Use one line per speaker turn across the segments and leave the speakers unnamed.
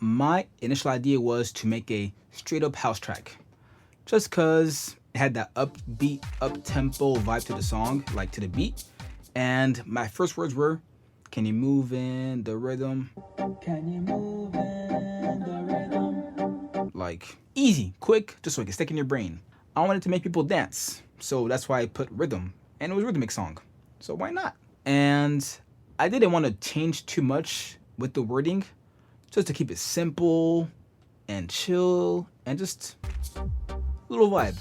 my initial idea was to make a straight up house track. Just cause it had that upbeat, up-tempo vibe to the song, like to the beat. And my first words were, can you move in the rhythm? Can you move in the rhythm? Like, easy, quick, just so it can stick in your brain. I wanted to make people dance, so that's why I put rhythm. And it was a rhythmic song, so why not? And I didn't want to change too much with the wording, just to keep it simple and chill and just a little vibe.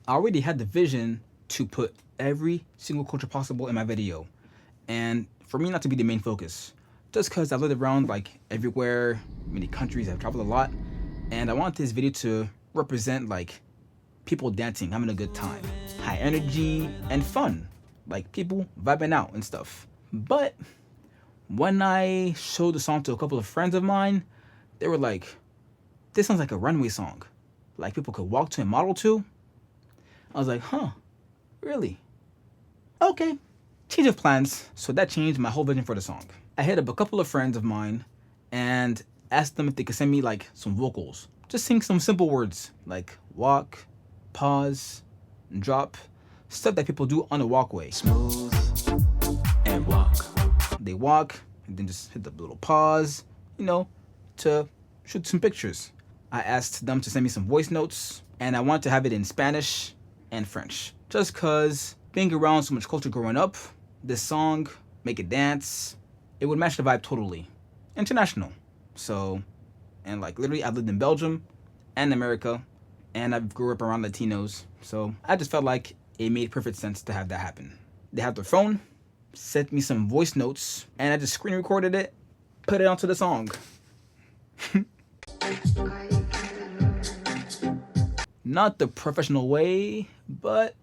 I already had the vision to put every single culture possible in my video, and for me not to be the main focus, just because I've lived around like everywhere, many countries, I've traveled a lot, and I want this video to represent like people dancing, having a good time, high energy and fun, like people vibing out and stuff. But when I showed the song to a couple of friends of mine, they were like, this sounds like a Runway song, like people could walk to and model to. I was like, huh, really? Okay, change of plans. So that changed my whole vision for the song. I hit up a couple of friends of mine and asked them if they could send me like some vocals. Just sing some simple words like walk, pause, drop, stuff that people do on a walkway. Smooth and walk. They walk and then just hit the little pause, you know, to shoot some pictures. I asked them to send me some voice notes, and I wanted to have it in Spanish and French. Just cause being around so much culture growing up, this song, make it dance, it would match the vibe totally. International. So, and like literally I lived in Belgium and America, and I grew up around Latinos. So I just felt like it made perfect sense to have that happen. They had their phone, sent me some voice notes, and I just screen recorded it, put it onto the song. Not the professional way, but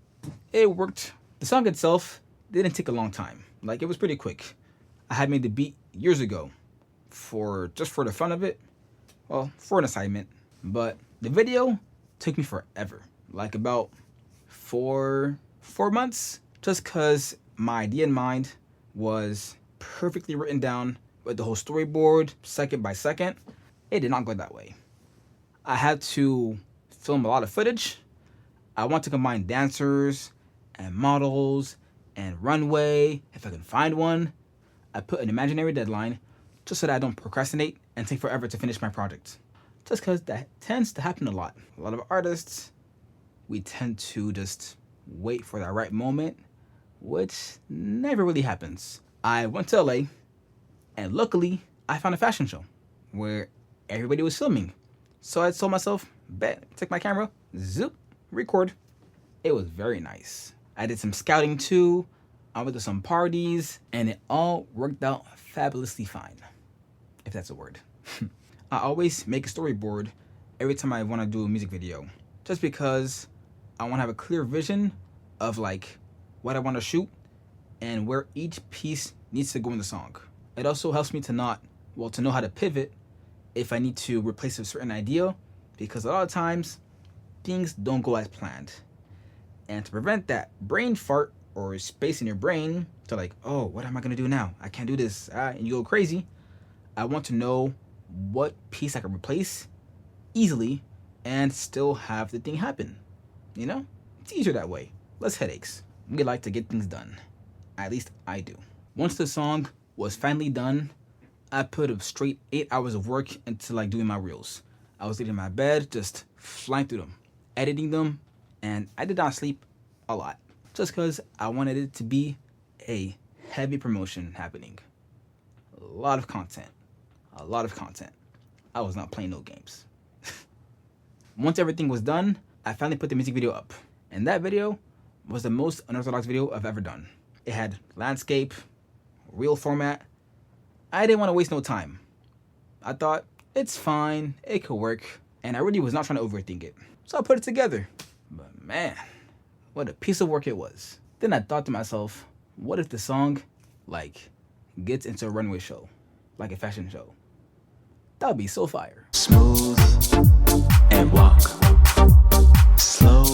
it worked. The song itself didn't take a long time. Like, it was pretty quick. I had made the beat years ago just for the fun of it. Well, for an assignment. But the video took me forever. Like about four months. Just cause my idea in mind was perfectly written down with the whole storyboard, second by second. It did not go that way. I had to film a lot of footage. I want to combine dancers and models and runway, if I can find one. I put an imaginary deadline just so that I don't procrastinate and take forever to finish my project. Just because that tends to happen a lot. A lot of artists, we tend to just wait for that right moment, which never really happens. I went to LA, and luckily I found a fashion show where everybody was filming. So I told myself, bet, take my camera, zoop, record. It was very nice. I did some scouting too. I went to some parties, and it all worked out fabulously fine, if that's a word. I always make a storyboard every time I want to do a music video, just because I want to have a clear vision of like what I want to shoot and where each piece needs to go in the song. It also helps me to know how to pivot if I need to replace a certain idea, because a lot of times things don't go as planned. And to prevent that brain fart or space in your brain to like, oh, what am I gonna do now? I can't do this, and you go crazy. I want to know what piece I can replace easily and still have the thing happen. You know, it's easier that way. Less headaches. We like to get things done. At least I do. Once the song was finally done, I put a straight 8 hours of work into like doing my reels. I was laying in my bed, just flying through them, editing them, and I did not sleep a lot. Just because I wanted it to be a heavy promotion happening. A lot of content. I was not playing no games. Once everything was done, I finally put the music video up. And that video was the most unorthodox video I've ever done. It had landscape, reel format. I didn't want to waste no time. I thought, it's fine, it could work. And I really was not trying to overthink it. So I put it together. But man, what a piece of work it was. Then I thought to myself, what if the song, like, gets into a runway show? Like a fashion show? That would be so fire. Smooth and walk. Slow